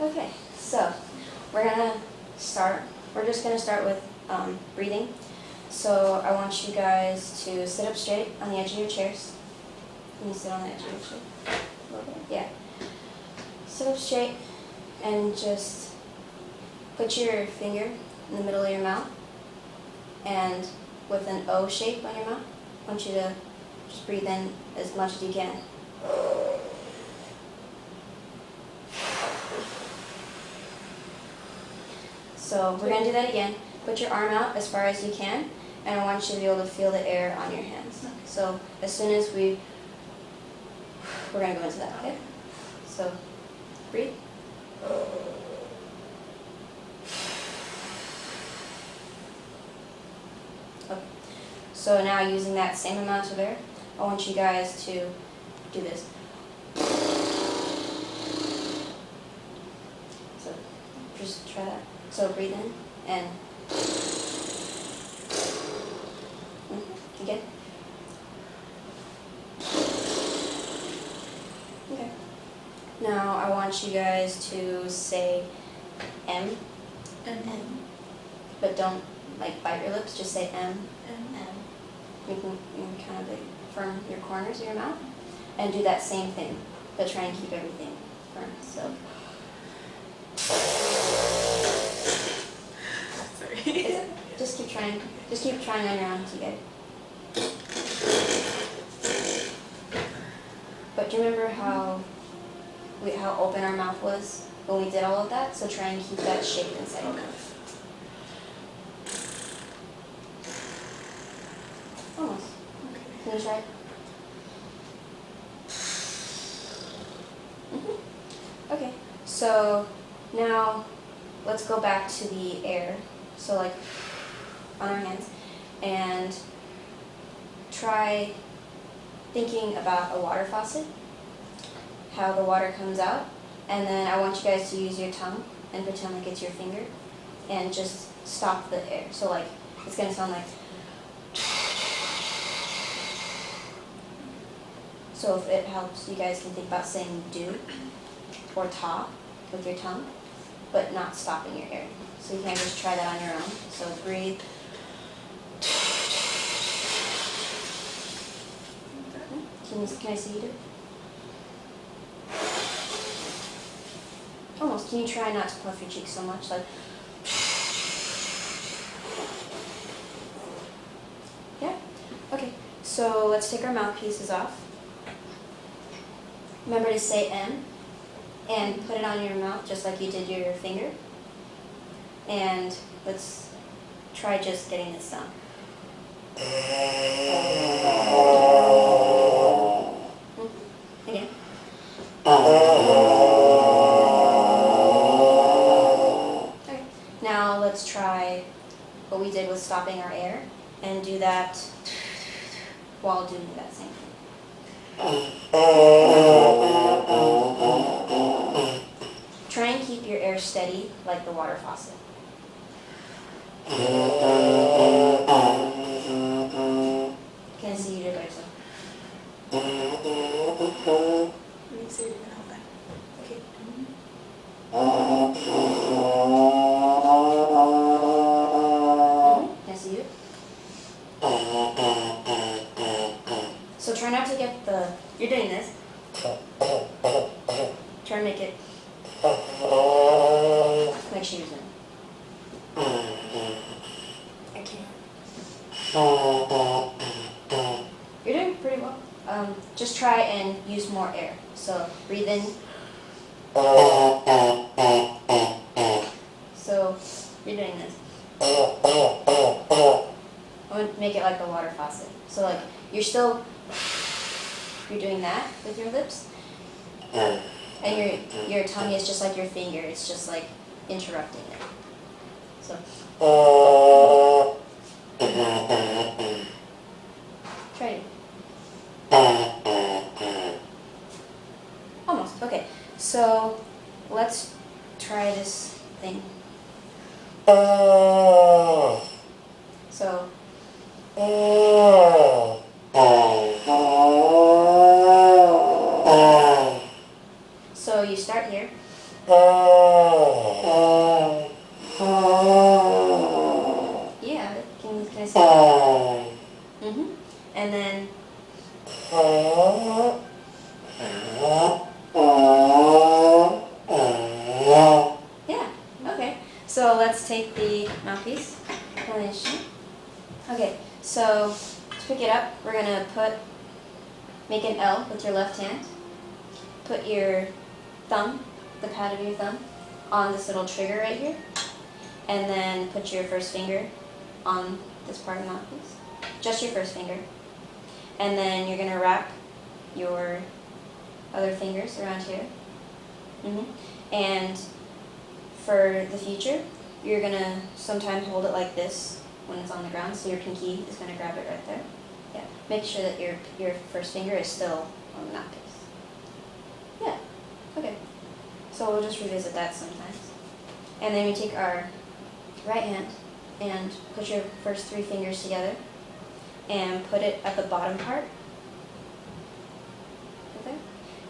Okay, so we're just gonna start with breathing. So I want you guys to sit up straight on the edge of your chairs. Can you sit on the edge of your chair? A little bit? Yeah. Sit up straight and just put your finger in the middle of your mouth and with an O shape on your mouth, I want you to just breathe in as much as you can. So we're going to do that again. Put your arm out as far as you can, and I want you to be able to feel the air on your hands. So as soon as we're going to go into that, okay? So breathe. Okay. So now using that same amount of air, I want you guys to do this. So just try that. So breathe in and again. Okay. Now I want you guys to say M. M. But don't like bite your lips, just say M. M. You can kind of like firm your corners of your mouth and do that same thing, but try and keep everything firm. So Sorry. just keep trying. Just keep trying on your own to get it. But do you remember how open our mouth was when we did all of that? So try and keep that shape inside your mouth. Almost. Okay. Can you try it? Okay. So now let's go back to the air. So like on our hands, and try thinking about a water faucet, how the water comes out, and then I want you guys to use your tongue and pretend like it's your finger and just stop the air. So like it's going to sound like, so if it helps, you guys can think about saying do or ta with your tongue, but not stopping your air. So you can just try that on your own. So breathe. Can I see you do it? Almost. Can you try not to puff your cheeks so much? Like, yeah? Okay. So let's take our mouthpieces off. Remember to say M and put it on your mouth just like you did your finger. And let's try just getting this sound. Again. Okay. Now let's try what we did with stopping our air and do that while doing that same thing. Try and keep your air steady like the water faucet. Can I see you do it by yourself? Let me see if you can hold that. Okay. Can I see you? So try not to get you're doing this. Try and make it like she was doing. I can't. You're doing pretty well. Just try and use more air. So breathe in. So you're doing this. I want to make it like a water faucet. So like you're doing that with your lips, and your tongue is just like your finger. It's just like interrupting it. So. Try it. Almost. Okay. So let's try this thing. So. So you start here, Yeah, can I see that? And then yeah, okay. So let's take the mouthpiece on the instrument. Okay, so to pick it up, we're gonna make an L with your left hand. Put your thumb, the pad of your thumb, on this little trigger right here. And then put your first finger on this part of the mouthpiece. Just your first finger. And then you're gonna wrap your other fingers around here. And for the future, you're gonna sometimes hold it like this when it's on the ground, so your pinky is gonna grab it right there. Yeah. Make sure that your first finger is still on the mouthpiece. Yeah. Okay. So we'll just revisit that sometimes. And then we take our right hand and put your first 3 fingers together and put it at the bottom part. Okay?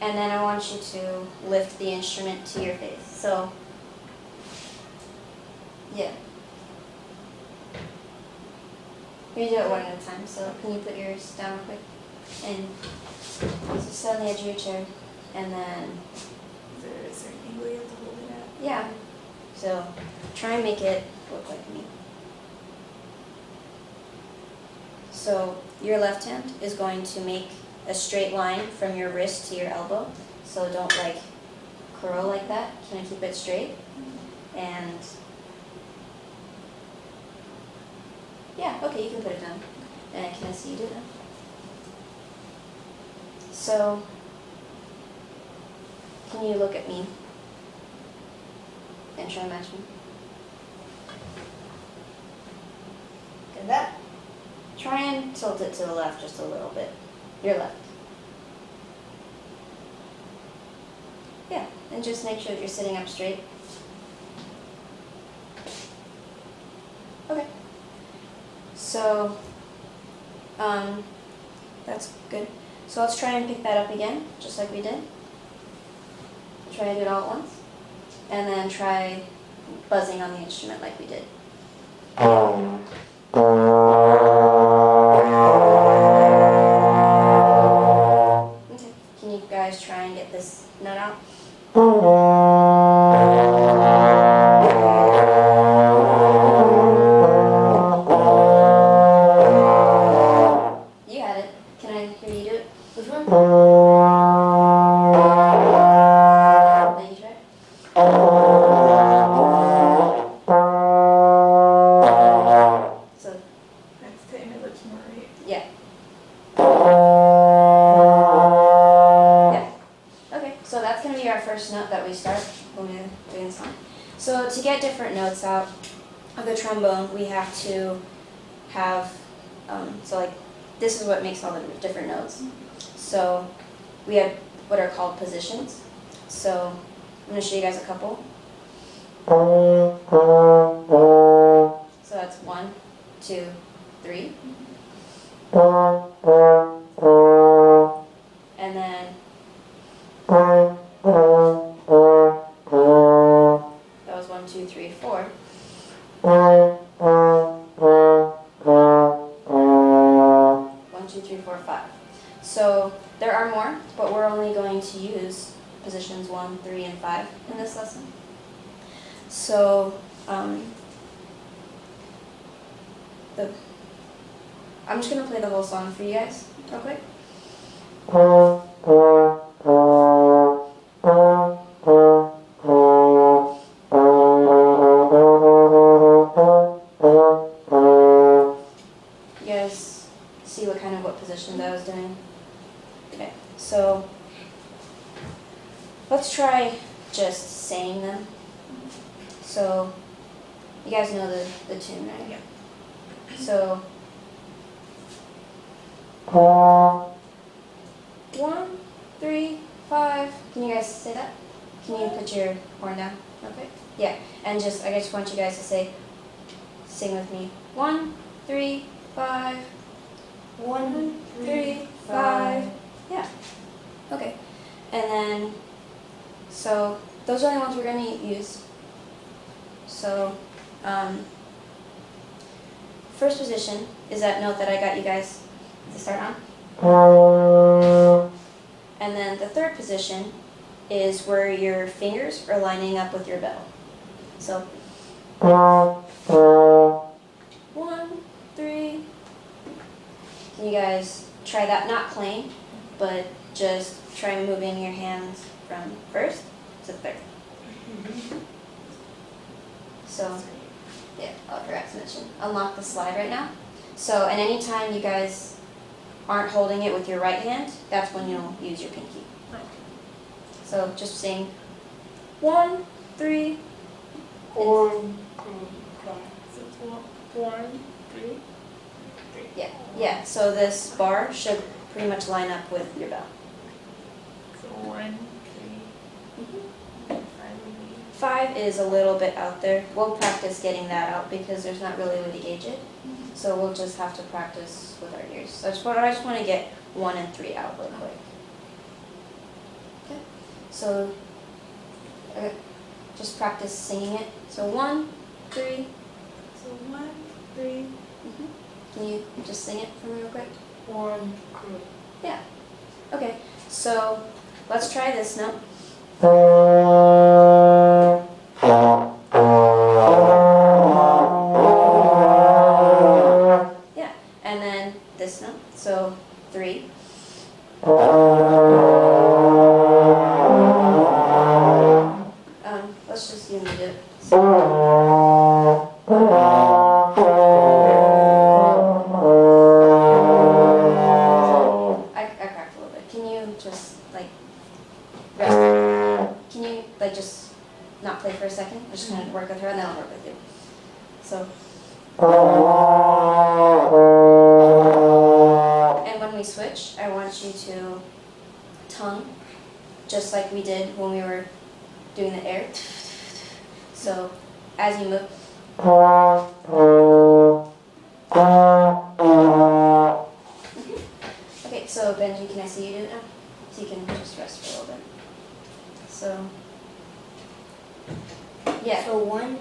And then I want you to lift the instrument to your face. So, yeah. We do it one at a time. So can you put yours down real quick? And just sit on the edge of your chair. And then, Is there an angle you have to hold it at? yeah. So try and make it look like me. So your left hand is going to make a straight line from your wrist to your elbow. So don't like curl like that. Can I keep it straight? And yeah, okay, you can put it down. And can I see you do that? So can you look at me and try and match me? Good that. Try and tilt it to the left just a little bit. Your left. Yeah, and just make sure that you're sitting up straight. Okay. So, that's good. So let's try and pick that up again, just like we did. Try to do it all at once. And then try buzzing on the instrument like we did. Okay, can you guys try and get this note out? You had it. Can I hear you do it? Which one? Now you try. So, Next time it looks more right. yeah. Yeah. Okay, so that's going to be our first note that we start when we're doing the song. So to get different notes out of the trombone, we have to have, so like, this is what makes all the different notes. So we have what are called positions. So I'm going to show you guys a couple. So that's 1, 2, 3. And then that was 1, 2, 3, 4. 1, 2, 3, 4, 5. So there are more, but we're only going to use positions 1, 3, and 5 in this lesson. So I'm just going to play the whole song for you guys real quick. You guys see what positions I was doing? Okay, so let's try just saying them. So you guys know the tune, right? Yeah. So 1, 3, 5. Can you guys say that? Can you put your horn down? Okay. Yeah. And I just want you guys to sing with me. 1, 3, 5. 1, 3, 5. Yeah. Okay. And then So those are the ones we're going to use. So first position is that note that I got you guys to start on. And then the third position is where your fingers are lining up with your bell. So 1, 3. Can you guys try that? Not playing, but just try moving your hands from first to third. So, yeah, I forgot to mention. Unlock the slide right now. So, and anytime you guys aren't holding it with your right hand, that's when you'll use your pinky. So, just sing 1, 3. 1, 2, 5. So it's 1, 3. Yeah, so this bar should pretty much line up with your bell. So 1, 3, 5 would be. 5 is a little bit out there. We'll practice getting that out because there's not really a way to gauge it. So we'll just have to practice with our ears. So I just want to get 1 and 3 out real quick. Okay. So just practice singing it. So 1, 3. So 1, 3. Can you just sing it for me real quick? 1, 2. Yeah. Okay. So let's try this note. Yeah. And then this note. So 3. Let's just do it. I cracked a little bit. Can you just like rest? Can you like just not play for a second? I'm just gonna work with her and then I'll work with you. So. And when we switch, I want you to tongue, just like we did when we were doing the air. So as you move. Okay, so Benji, can I see you do it now? So you can just rest for a little bit. So, yeah. So 1.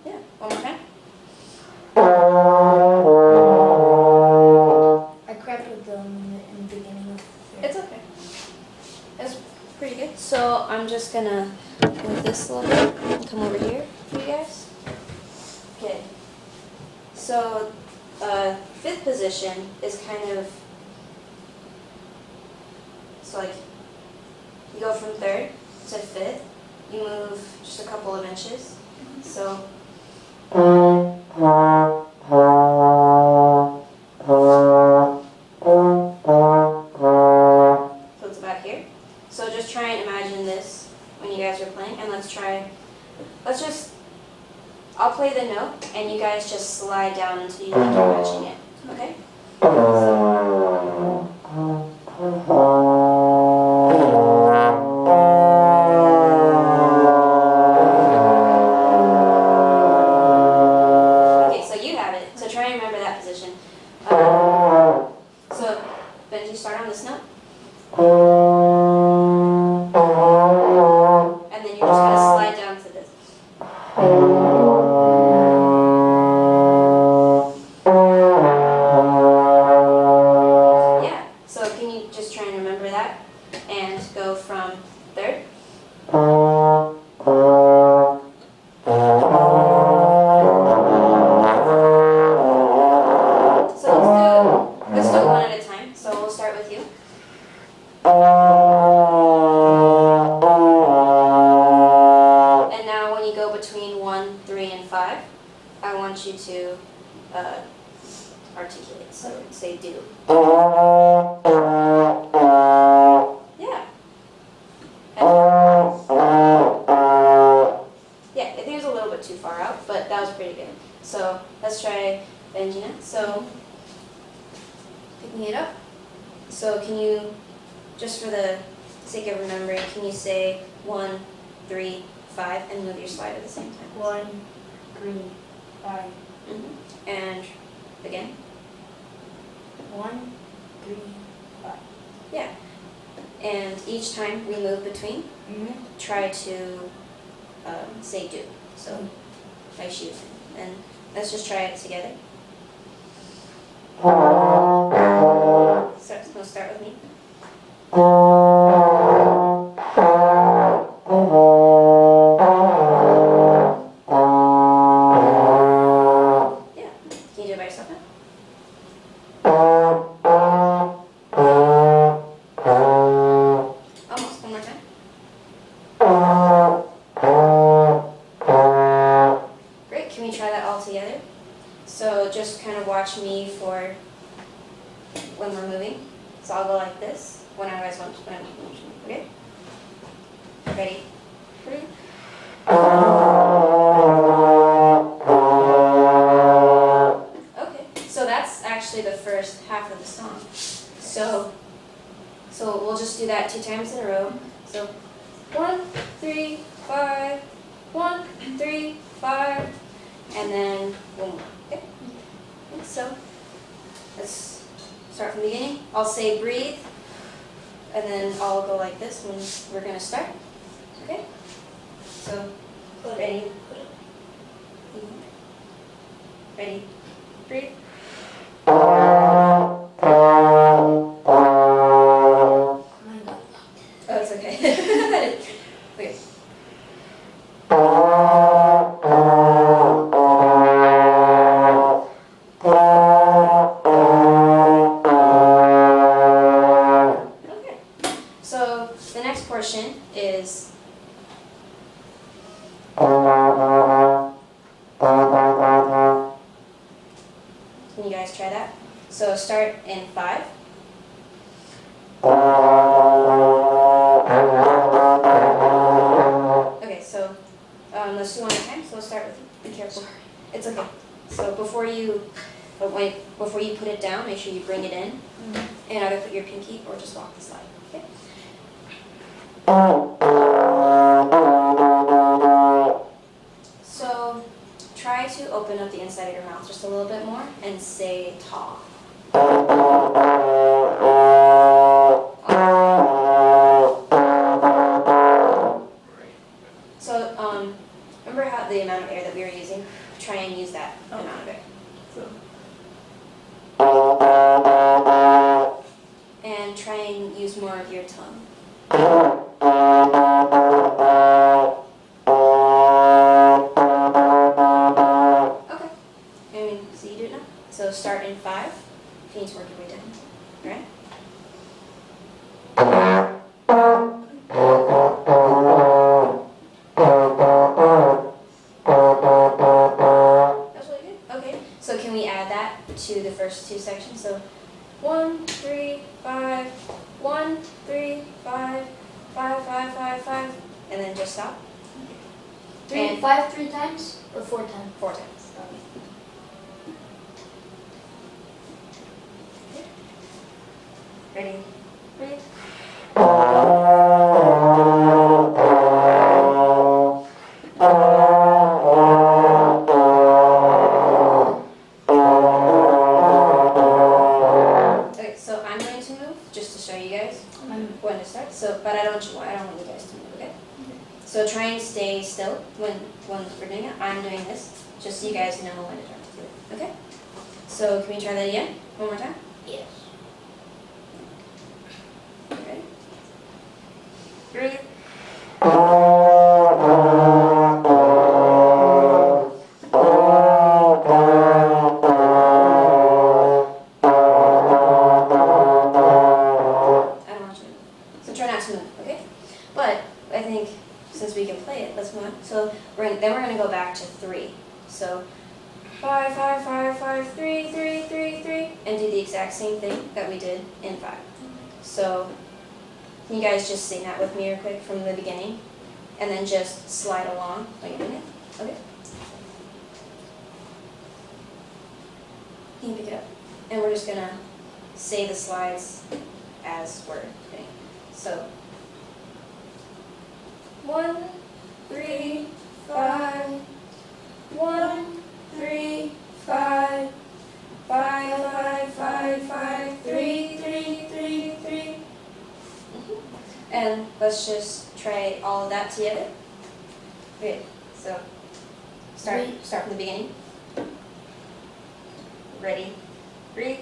Yeah, one more time. I cracked with them in the beginning of the It's okay. That's pretty good. So I'm just gonna move this a little bit and come over here for you guys. Okay. So, fifth position is kind of, so like, you go from third to fifth, you move just a couple of inches. So, so it's about here. So just try and imagine this when you guys are playing, and I'll play the note, and you guys just slide down until you think you're matching it, okay? Okay, so you have it, so try and remember that position. So, Benji, start on this note. And then you're just going to slide down to this. Yeah, so can you just try and remember that and go from third? So let's do it one at a time. So we'll start with you. And now when you go between 1, 3, and 5, I want you to articulate. So say do. Yeah. Yeah, I think it was a little bit too far out, but that was pretty good. So let's try Benji next. So picking it up. So can you, just for the sake of remembering, can you say 1, 3, 5 and move your slide at the same time? 1, 3, 5. And again. 1, 3, 5. Yeah. And each time we move between, try to say do. So by shooting. And let's just try it together. So start with me. Yeah. Can you do it by yourself now? Almost. One more time. Great. Can we try that all together? So just kind of watch me for when we're moving. So I'll go like this when I guys want to move. Okay? Ready? 3. Okay. So that's actually the first half of the song. So we'll just do that 2 times in a row. So 1, 3, 5, 1, 3, 5, and then boom. Okay. So let's start from the beginning. I'll say breathe, and then I'll go like this when we're gonna start. Okay. So ready. Ready. Breathe. Oh my God. Oh, it's okay. Okay. Okay. So the next portion is can you guys try that? So start in 5. Okay, so let's do one at a time. So we'll start with, be careful. It's okay. So before you put it down, make sure you bring it in, and either put your pinky or just walk the slide. Okay. So try to open up the inside of your mouth just a little bit more and say ta. So remember how the amount of air that we were using? Try and use that amount of air. So, And try and use more of your tongue. Okay. So you do it now. So start in 5. You need to work your way down. Alright? That's really good. Okay. So can we add that to the first 2 sections? So 1, 3, 5, 1, 3, 5, 5, 5, 5, 5, and then just stop. 3, 5, 3 times or 4 times? 4 times. Ready? Breathe. Okay, so I'm going to move just to show you guys when to start. So, but I don't want you guys to move. Okay. So try and stay still when we're doing it. I'm doing this just so you guys know when to do it. Okay. So can we try that again? One more time. Yes. Ready? Breathe. I don't want you to move. So try not to move, okay? But I think since we can play it, let's move on. So we're gonna go back to 3. So 5, 5, 5, 5, 3, 3, 3, 3, and do the exact same thing that we did in 5. So can you guys just sing that with me real quick from the beginning? And then just slide along while you're doing it. Okay? Can you pick it up? And we're just gonna say the slides as we're doing. So 1, 3, 5, 1, 3, 5, 5, 5, 5, 3, 3, 3, 3. And let's just try all of that together. Okay, so start from the beginning. Ready? Breathe.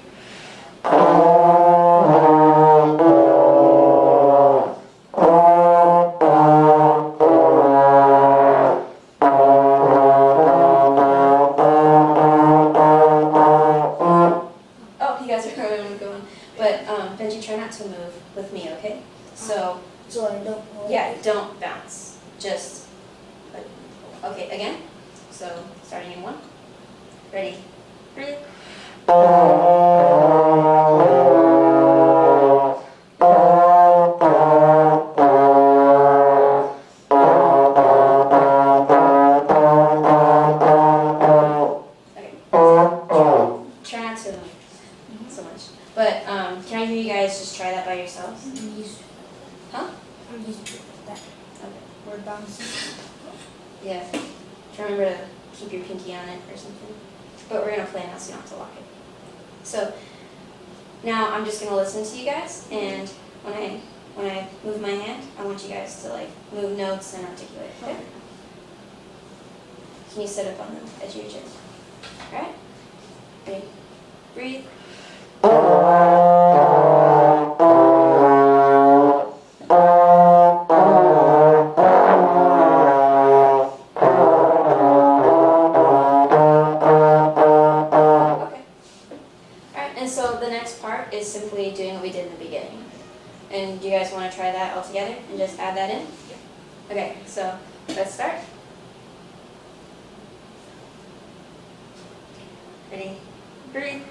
Oh, you guys are going. But Benji, try not to move with me, okay? So I don't. yeah, don't bounce. Just okay, again. So starting in 1. Ready? Breathe. Okay. Try not to move so much. But can I hear you guys just try that by yourselves? Huh? I'm used to that. Okay. Word bouncing. Yeah. Try remember to keep your pinky on it or something. But we're gonna play now, so you don't have to lock it. So now I'm just gonna listen to you guys, and when I move my hand, I want you guys to like move notes and articulate. Okay? Can you sit up on the edge of your chair? All right. Ready? Breathe. So the next part is simply doing what we did in the beginning. And do you guys want to try that all together and just add that in? Yeah. Okay, so let's start. Ready? Breathe.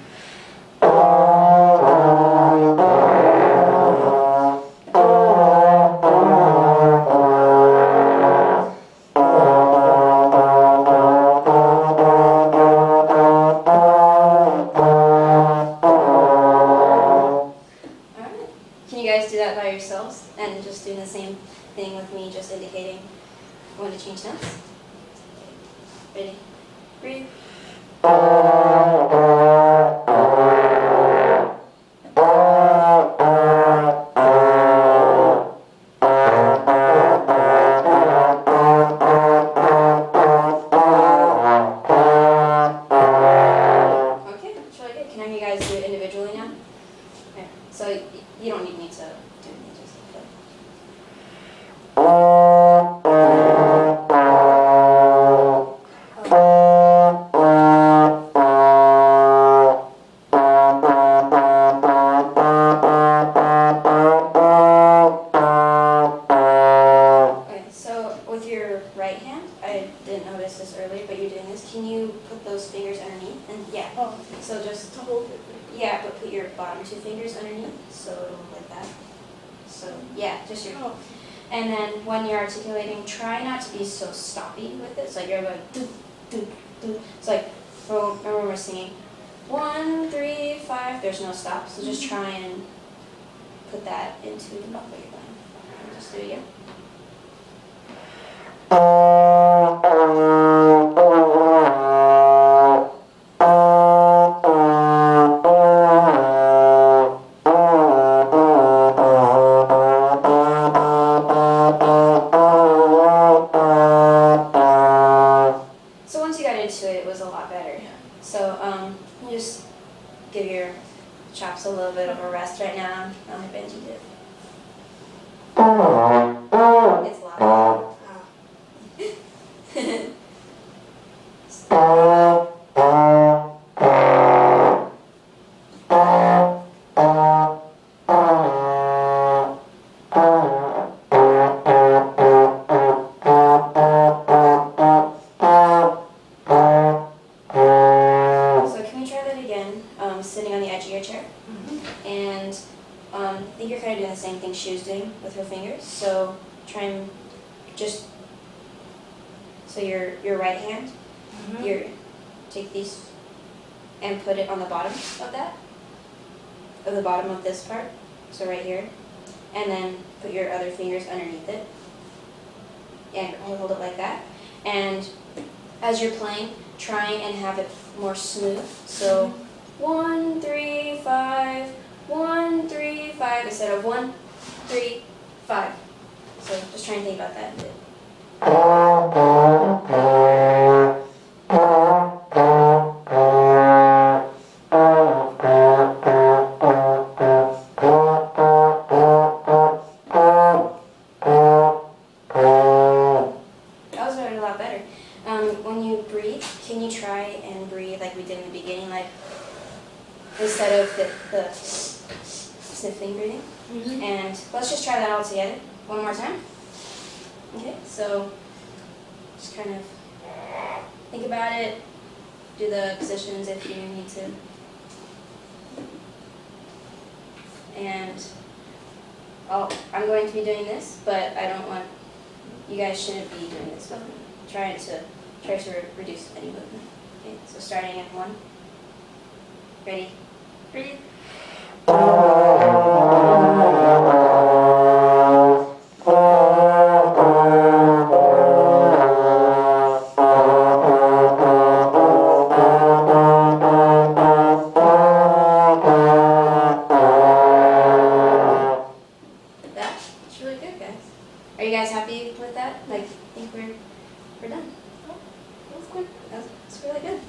Yourselves and just doing the same thing with me, just indicating when to change notes. Ready? Breathe. Okay, that's really good. Can I have you guys do it individually now? Okay. So you don't need me to do anything, just play. Okay, so with your right hand, I didn't notice this earlier, but you're doing this. Can you put those fingers underneath? And yeah. Oh, So just to hold it. yeah, but put your bottom 2 fingers underneath, so it'll look like that. So yeah, just your. Oh. And then when you're articulating, try not to be so stoppy with it. So like you're going do do do. It's like remember when we're singing 1, 3, 5. There's no stop. So just try and put that into what you're playing. And just do it again. So you just give your chops a little bit of a rest right now. Like Benji did. It's loud. Sitting on the edge of your chair, and I think you're kind of doing the same thing she was doing with her fingers. So try and just your right hand, take these and put it on the bottom of that, of the bottom of this part. So right here, and then put your other fingers underneath it, and hold it like that. And as you're playing, try and have it more smooth. So 1, 3, 5. instead of 1, 3, 5. So just try and think about that a bit. That was already a lot better. When you breathe, can you try and breathe like we did in the beginning, like instead of the sniffling breathing? Mm-hmm. And let's just try that all together one more time. Okay, so just kind of think about it, do the positions if you need to. And I'm going to be doing this, but I don't want, you guys shouldn't be doing this with me. Try to reduce any movement. Okay, so starting at 1. Ready? Breathe. That's really good, guys. Are you guys happy with that? Like, I think we're done. That's good. That's really good.